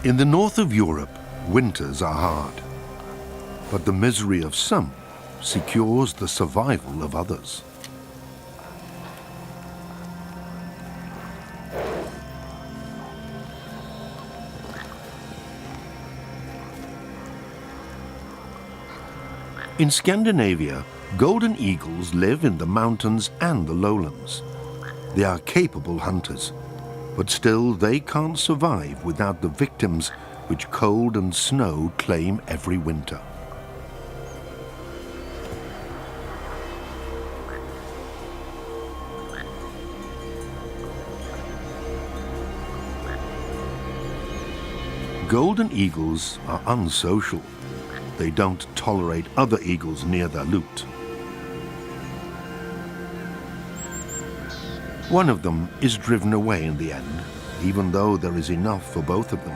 In the north of Europe, winters are hard, but the misery of some secures the survival of others. In Scandinavia, golden eagles live in the mountains and the lowlands. They are capable hunters, but still they can't survive without the victims which cold and snow claim every winter. Golden eagles are unsocial. They don't tolerate other eagles near their loot. One of them is driven away in the end, even though there is enough for both of them.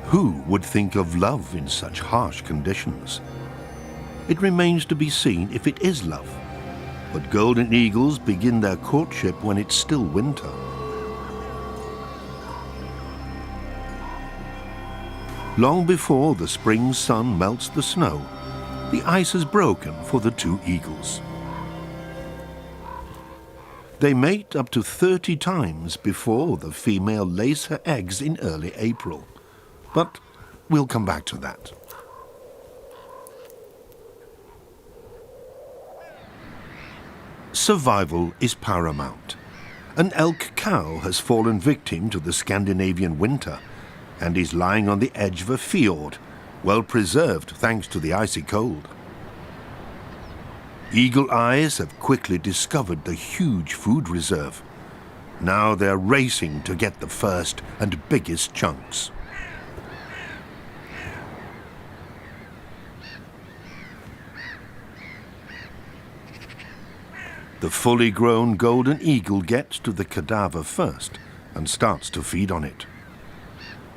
Who would think of love in such harsh conditions? It remains to be seen if it is love. But golden eagles begin their courtship when it's still winter. Long before the spring sun melts the snow, the ice has broken for the two eagles. They mate up to 30 times before the female lays her eggs in early April. But we'll come back to that. Survival is paramount. An elk cow has fallen victim to the Scandinavian winter and is lying on the edge of a fjord, well preserved thanks to the icy cold. Eagle eyes have quickly discovered the huge food reserve. Now they're racing to get the first and biggest chunks. The fully grown golden eagle gets to the cadaver first and starts to feed on it.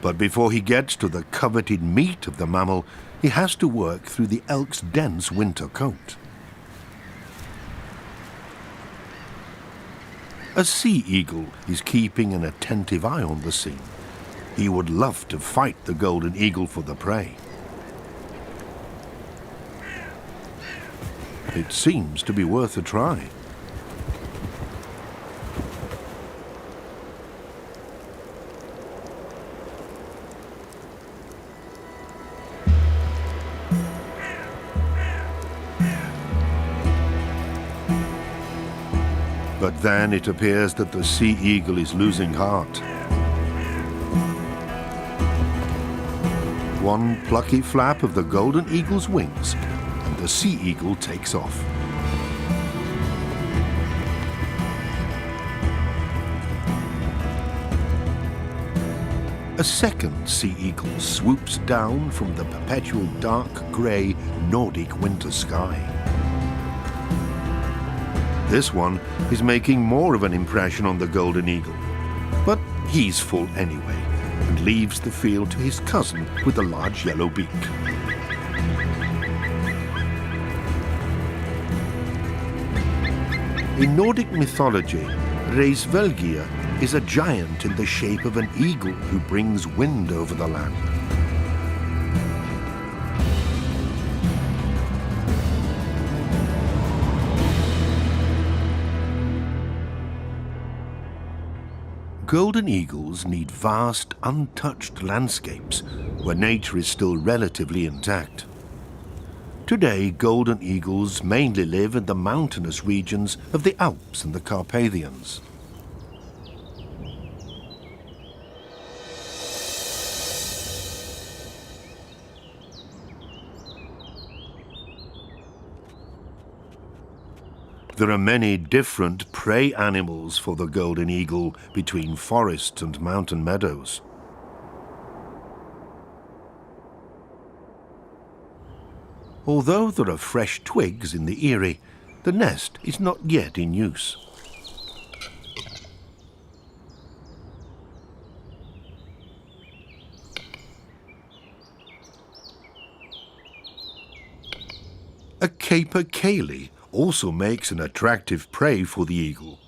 But before he gets to the coveted meat of the mammal, he has to work through the elk's dense winter coat. A sea eagle is keeping an attentive eye on the scene. He would love to fight the golden eagle for the prey. It seems to be worth a try. But then it appears that the sea eagle is losing heart. One plucky flap of the golden eagle's wings, and the sea eagle takes off. A second sea eagle swoops down from the perpetual dark grey Nordic winter sky. This one is making more of an impression on the golden eagle, but he's full anyway and leaves the field to his cousin with a large yellow beak. In Nordic mythology, Reisvelgia is a giant in the shape of an eagle who brings wind over the land. Golden eagles need vast, untouched landscapes where nature is still relatively intact. Today, golden eagles mainly live in the mountainous regions of the Alps and the Carpathians. There are many different prey animals for the golden eagle between forests and mountain meadows. Although there are fresh twigs in the eyrie, the nest is not yet in use. A capercaillie, also makes an attractive prey for the eagle.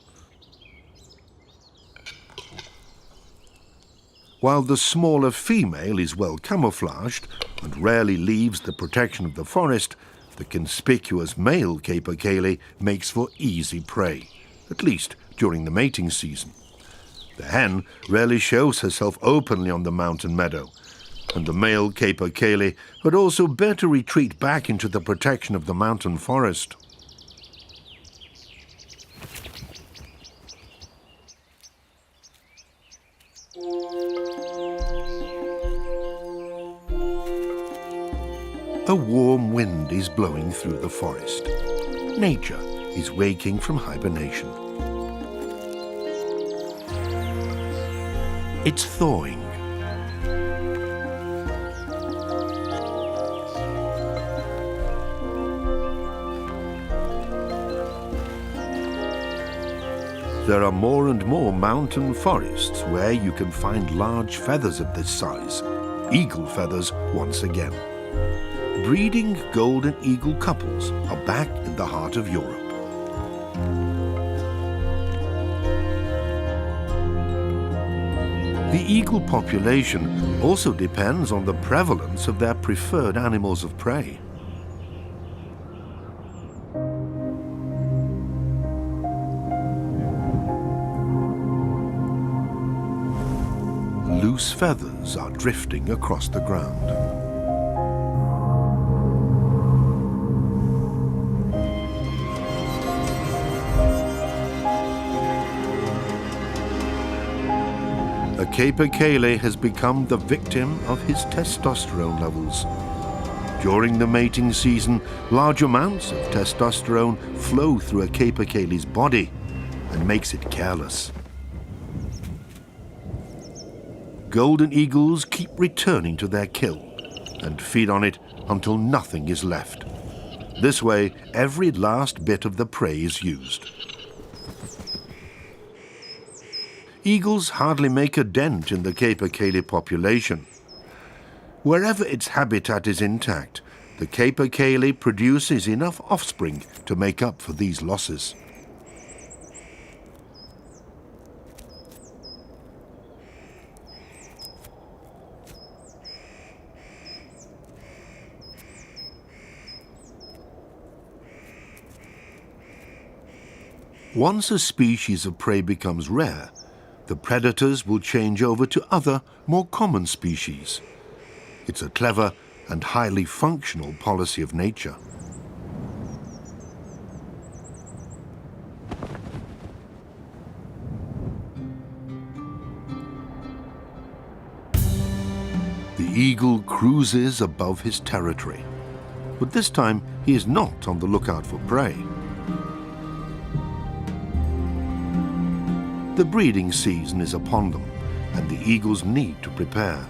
While the smaller female is well camouflaged and rarely leaves the protection of the forest, the conspicuous male capercaillie makes for easy prey, at least during the mating season. The hen rarely shows herself openly on the mountain meadow, and the male capercaillie would also better retreat back into the protection of the mountain forest. A warm wind is blowing through the forest. Nature is waking from hibernation. It's thawing. There are more and more mountain forests where you can find large feathers of this size, eagle feathers once again. Breeding golden eagle couples are back in the heart of Europe. The eagle population also depends on the prevalence of their preferred animals of prey. Loose feathers are drifting across the ground. A capercaillie has become the victim of his testosterone levels. During the mating season, large amounts of testosterone flow through a capercaillie's body and makes it careless. Golden eagles keep returning to their kill and feed on it until nothing is left. This way, every last bit of the prey is used. Eagles hardly make a dent in the capercaillie population. Wherever its habitat is intact, the capercaillie produces enough offspring to make up for these losses. Once a species of prey becomes rare, the predators will change over to other, more common species. It's a clever and highly functional policy of nature. The eagle cruises above his territory, but this time he is not on the lookout for prey. The breeding season is upon them, and the eagles need to prepare.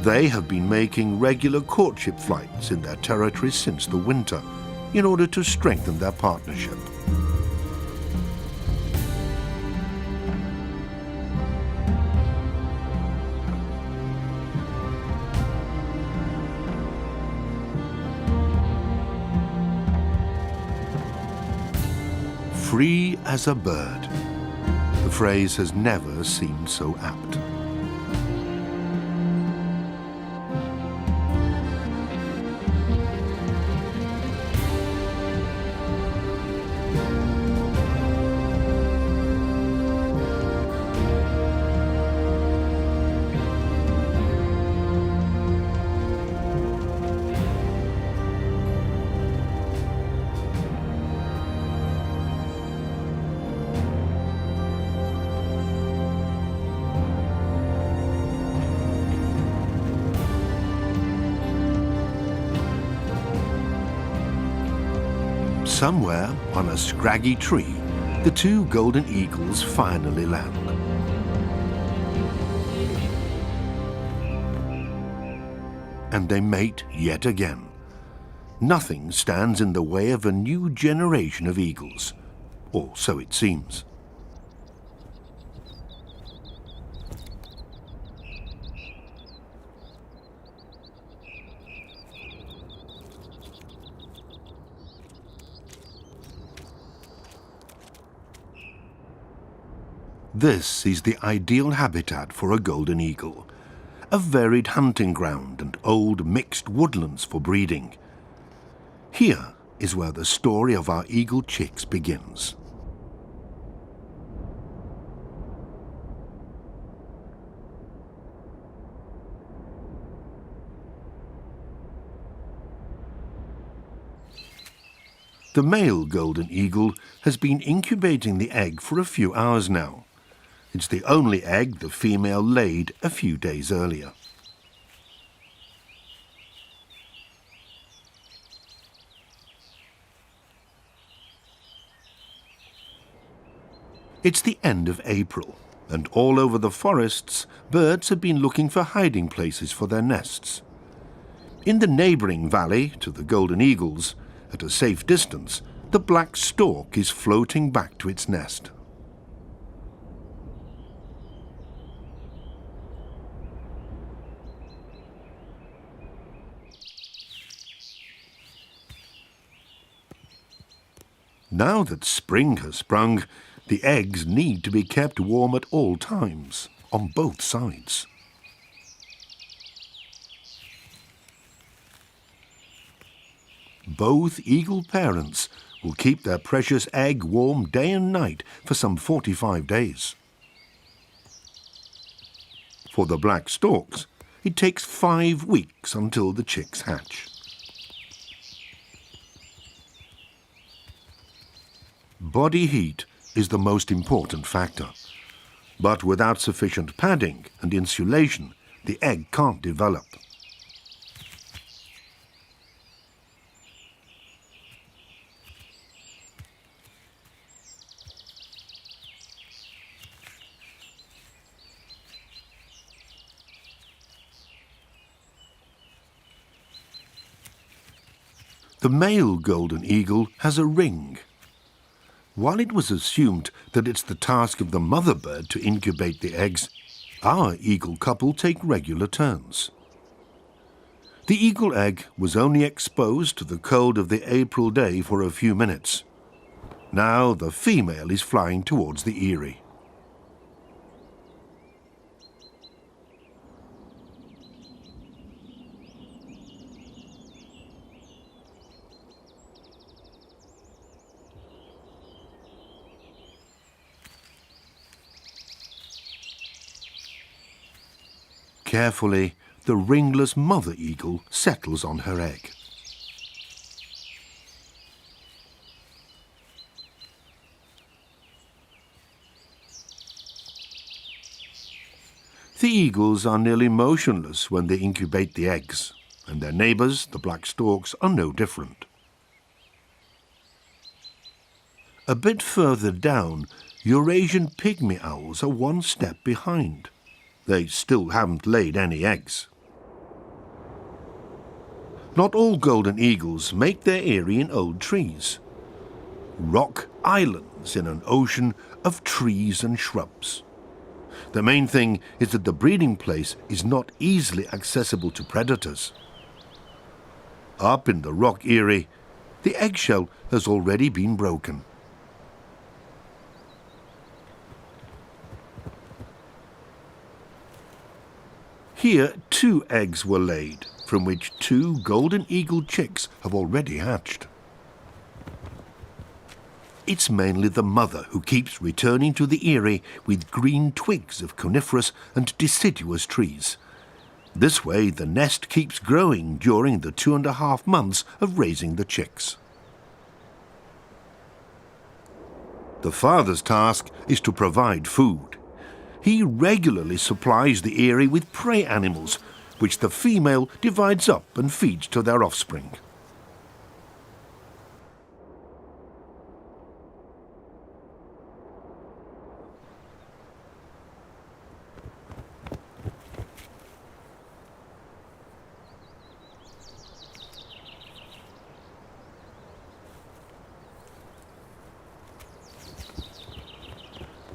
They have been making regular courtship flights in their territory since the winter, in order to strengthen their partnership. Free as a bird. The phrase has never seemed so apt. Somewhere on a scraggy tree, the two golden eagles finally land. And they mate yet again. Nothing stands in the way of a new generation of eagles, or so it seems. This is the ideal habitat for a golden eagle, a varied hunting ground and old mixed woodlands for breeding. Here is where the story of our eagle chicks begins. The male golden eagle has been incubating the egg for a few hours now. It's the only egg the female laid a few days earlier. It's the end of April, and all over the forests, birds have been looking for hiding places for their nests. In the neighbouring valley to the golden eagles, at a safe distance, the black stork is floating back to its nest. Now that spring has sprung, the eggs need to be kept warm at all times, on both sides. Both eagle parents will keep their precious egg warm day and night for some 45 days. For the black storks, it takes 5 weeks until the chicks hatch. Body heat is the most important factor, but without sufficient padding and insulation, the egg can't develop. The male golden eagle has a ring. While it was assumed that it's the task of the mother bird to incubate the eggs, our eagle couple take regular turns. The eagle egg was only exposed to the cold of the April day for a few minutes. Now the female is flying towards the eyrie. Carefully, the ringless mother eagle settles on her egg. The eagles are nearly motionless when they incubate the eggs, and their neighbours, the black storks, are no different. A bit further down, Eurasian pygmy owls are one step behind. They still haven't laid any eggs. Not all golden eagles make their eyrie in old trees. Rock islands in an ocean of trees and shrubs. The main thing is that the breeding place is not easily accessible to predators. Up in the rock eyrie, the eggshell has already been broken. Here 2 eggs were laid, from which 2 golden eagle chicks have already hatched. It's mainly the mother who keeps returning to the eyrie with green twigs of coniferous and deciduous trees. This way the nest keeps growing during the 2.5 months of raising the chicks. The father's task is to provide food. He regularly supplies the eyrie with prey animals, which the female divides up and feeds to their offspring.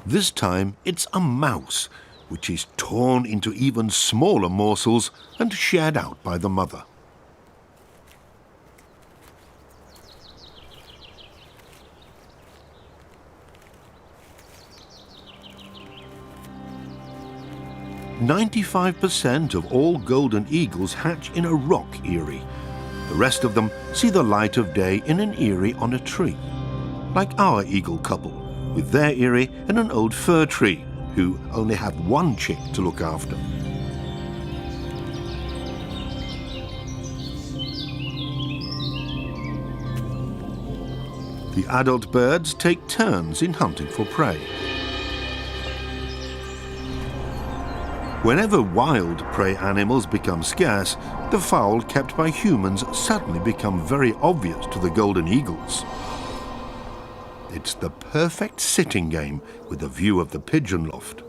This time it's a mouse, which is torn into even smaller morsels and shared out by the mother. 95% of all golden eagles hatch in a rock eyrie. The rest of them see the light of day in an eyrie on a tree, like our eagle couple, with their eyrie in an old fir tree, who only have one chick to look after. The adult birds take turns in hunting for prey. Whenever wild prey animals become scarce, the fowl kept by humans suddenly become very obvious to the golden eagles. It's the perfect sitting game with a view of the pigeon loft.